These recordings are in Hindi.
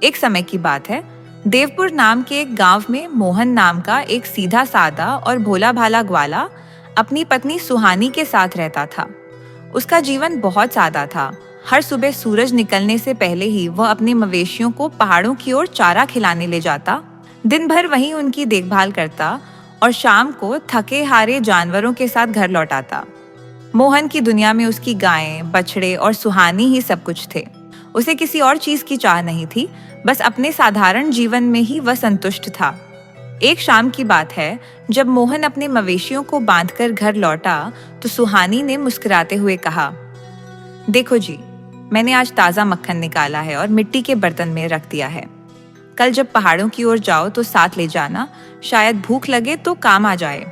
एक समय की बात है, देवपुर नाम के एक गांव में मोहन नाम का एक सीधा सादा और भोला भाला ग्वाला अपनी पत्नी सुहानी के साथ रहता था। उसका जीवन बहुत सादा था। हर सुबह सूरज निकलने से पहले ही वह अपने मवेशियों को पहाड़ों की ओर चारा खिलाने ले जाता, दिन भर वहीं उनकी देखभाल करता और शाम को थके हारे जानवरों के साथ घर लौट आता। मोहन की दुनिया में उसकी गायें, बछड़े और सुहानी ही सब कुछ थे। उसे किसी और चीज की चाह नहीं थी, बस अपने साधारण जीवन में ही वह संतुष्ट था। एक शाम की बात है, जब मोहन अपने मवेशियों को बांधकर घर लौटा तो सुहानी ने मुस्कुराते हुए कहा, देखो जी, मैंने आज ताज़ा मक्खन निकाला है और मिट्टी के बर्तन में रख दिया है। कल जब पहाड़ों की ओर जाओ तो साथ ले जाना, शायद भूख लगे तो काम आ जाए।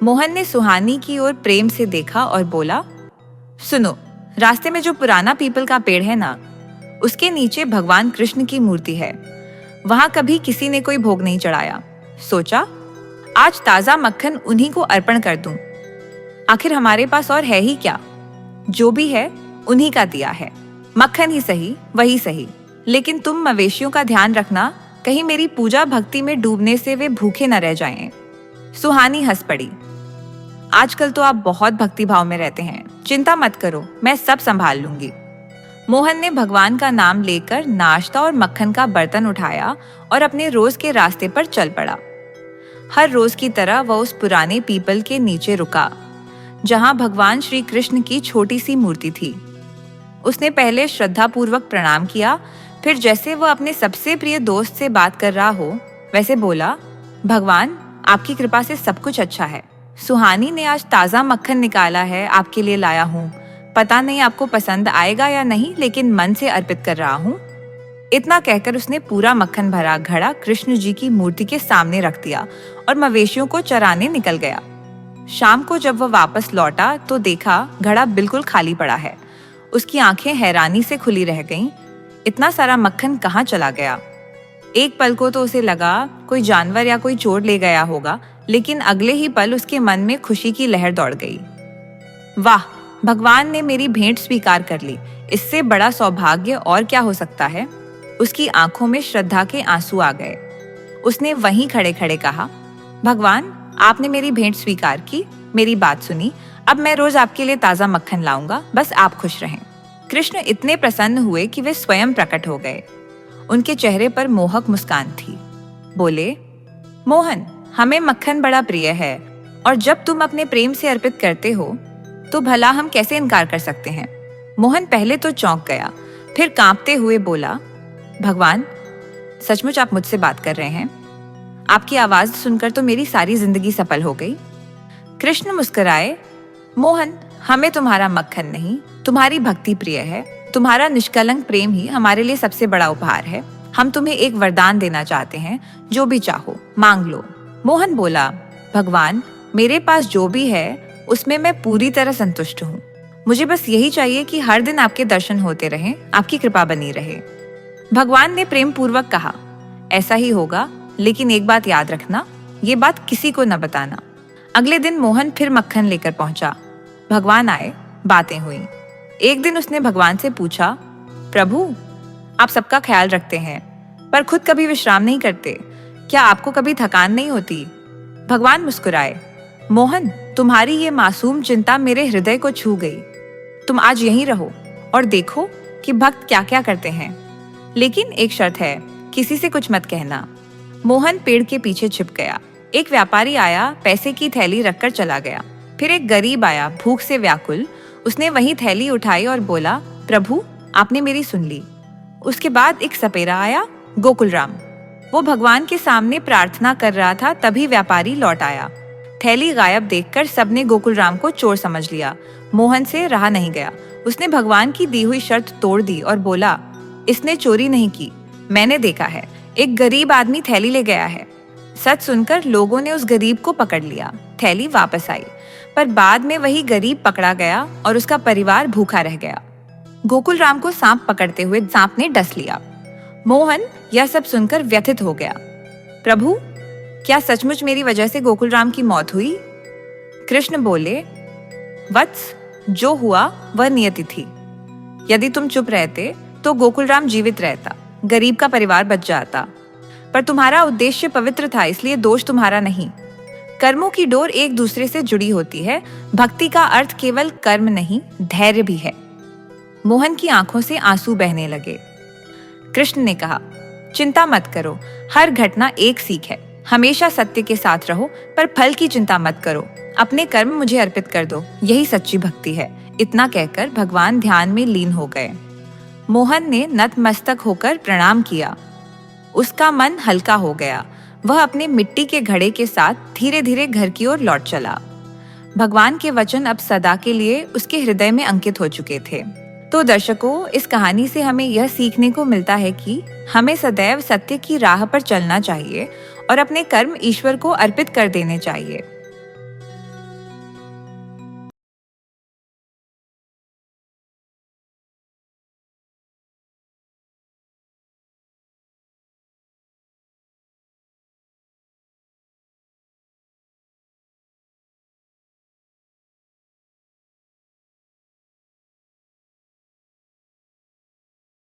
मोहन ने सुहानी की ओर प्रेम से देखा और बोला, सुनो, रास्ते में जो पुराना पीपल का पेड़ है ना, उसके नीचे भगवान कृष्ण की मूर्ति है। वहां कभी किसी ने कोई भोग नहीं चढ़ाया। सोचा आज ताजा मक्खन उन्हीं को अर्पण कर दूं। आखिर हमारे पास और है ही क्या, जो भी है उन्हीं का दिया है। मक्खन ही सही, वही सही, लेकिन तुम मवेशियों का ध्यान रखना, कहीं मेरी पूजा भक्ति में डूबने से वे भूखे न रह जाएं। सुहानी हंस पड़ी। आजकल तो आप बहुत भक्ति भाव में रहते हैं, चिंता मत करो, मैं सब संभाल लूंगी। मोहन ने भगवान का नाम लेकर नाश्ता और मक्खन का बर्तन उठाया और अपने रोज के रास्ते पर चल पड़ा। हर रोज की तरह वह उस पुराने पीपल के नीचे रुका, जहां भगवान श्री कृष्ण की छोटी सी मूर्ति थी। उसने पहले श्रद्धापूर्वक प्रणाम किया, फिर जैसे वह अपने सबसे प्रिय दोस्त से बात कर रहा हो वैसे बोला, भगवान, आपकी कृपा से सब कुछ अच्छा है। सुहानी ने आज ताज़ा मक्खन निकाला है, आपके लिए लाया हूँ। पता नहीं आपको पसंद आएगा या नहीं, लेकिन मन से अर्पित कर रहा हूँ। इतना कहकर उसने पूरा मक्खन भरा घड़ा कृष्ण जी की मूर्ति के सामने रख दिया और मवेशियों को चराने निकल गया। शाम को जब वह वापस लौटा तो देखा घड़ा बिल्कुल खाली पड़ा है। उसकी आंखें हैरानी से खुली रह गईं। इतना सारा मक्खन कहाँ चला गया? एक पल को तो उसे लगा कोई जानवर या कोई चोर ले गया होगा, लेकिन अगले ही पल उसके मन में खुशी की लहर दौड़ गई। वाह, भगवान ने मेरी भेंट स्वीकार कर ली, इससे बड़ा सौभाग्य और क्या हो सकता है। उसकी आंखों में श्रद्धा के आंसू आ गए। उसने वहीं खड़े खड़े कहा, भगवान, आपने मेरी भेंट स्वीकार की, मेरी बात सुनी, अब मैं रोज आपके लिए ताज़ा मक्खन लाऊंगा, बस आप खुश रहें। कृष्ण इतने प्रसन्न हुए कि वे स्वयं प्रकट हो गए। उनके चेहरे पर मोहक मुस्कान थी। बोले, मोहन, हमें मक्खन बड़ा प्रिय है और जब तुम अपने प्रेम से अर्पित करते हो तो भला हम कैसे इनकार कर सकते हैं। मोहन पहले तो चौंक गया, फिर कांपते हुए बोला, भगवान, सचमुच आप मुझसे बात कर रहे हैं? आपकी आवाज सुनकर तो मेरी सारी जिंदगी सफल हो गई। कृष्ण मुस्कुराए, मोहन, हमें तुम्हारा मक्खन नहीं, तुम्हारी भक्ति प्रिय है। तुम्हारा निष्कलंक प्रेम ही हमारे लिए सबसे बड़ा उपहार है। हम तुम्हें एक वरदान देना चाहते हैं, जो भी चाहो मांग लो। मोहन बोला, भगवान, मेरे पास जो भी है उसमें मैं पूरी तरह संतुष्ट हूँ। मुझे बस यही चाहिए कि हर दिन आपके दर्शन होते रहें, आपकी कृपा बनी रहे। भगवान ने प्रेम पूर्वक कहा, ऐसा ही होगा, लेकिन एक बात याद रखना, ये बात किसी को न बताना। अगले दिन मोहन फिर मक्खन लेकर पहुंचा। भगवान आए, बातें हुई। एक दिन उसने भगवान से पूछा, प्रभु, आप सबका ख्याल रखते हैं पर खुद कभी विश्राम नहीं करते, क्या आपको कभी थकान नहीं होती? भगवान मुस्कुराए, मोहन, तुम्हारी ये मासूम चिंता मेरे हृदय को छू गई। तुम आज यहीं रहो और देखो कि भक्त क्या क्या करते हैं, लेकिन एक शर्त है, किसी से कुछ मत कहना। मोहन पेड़ के पीछे छिप गया। एक व्यापारी आया, पैसे की थैली रखकर चला गया। फिर एक गरीब आया, भूख से व्याकुल। उसने वही थैली उठाई और बोला, प्रभु, आपने मेरी सुन ली। उसके बाद एक सपेरा आया, गोकुलराम। वो भगवान के सामने प्रार्थना कर रहा था, तभी व्यापारी लौट आया। थैली गायब देखकर सबने गोकुलराम को चोर समझ लिया। मोहन से रहा नहीं गया। उसने भगवान की दी हुई शर्त तोड़ दी और बोला, इसने चोरी नहीं की, मैंने देखा है, एक गरीब आदमी थैली ले गया है। सच सुनकर लोगों ने उस गरीब को पकड़ लिया। थैली वापस आई, पर बाद में वही गरीब पकड़ा गया और उसका परिवार भूखा रह गया। गोकुलराम को सांप पकड़ते हुए सांप ने डस लिया। मोहन यह सब सुनकर व्यथित हो गया। प्रभु, क्या सचमुच मेरी वजह से गोकुलराम की मौत हुई? कृष्ण बोले, वत्स, जो हुआ वह नियति थी। यदि तुम चुप रहते तो गोकुलराम जीवित रहता। गरीब का परिवार बच जाता। पर तुम्हारा उद्देश्य पवित्र था, इसलिए दोष तुम्हारा नहीं। कर्मों की डोर एक दूसरे से जुड़ी होती है। भक्ति का अर्थ केवल कर्म नहीं, धैर्य भी है। मोहन की आंखों से आंसू बहने लगे। कृष्ण ने कहा, चिंता मत करो, हर घटना एक सीख है। हमेशा सत्य के साथ रहो, पर फल की चिंता मत करो। अपने कर्म मुझे अर्पित कर दो, यही सच्ची भक्ति है। इतना कहकर भगवान ध्यान में लीन हो गए। मोहन ने नतमस्तक होकर प्रणाम किया। उसका मन हल्का हो गया। वह अपने मिट्टी के घड़े के साथ धीरे धीरे घर की ओर लौट चला। भगवान के वचन अब सदा के लिए उसके हृदय में अंकित हो चुके थे। तो दर्शकों, इस कहानी से हमें यह सीखने को मिलता है कि हमें सदैव सत्य की राह पर चलना चाहिए और अपने कर्म ईश्वर को अर्पित कर देने चाहिए।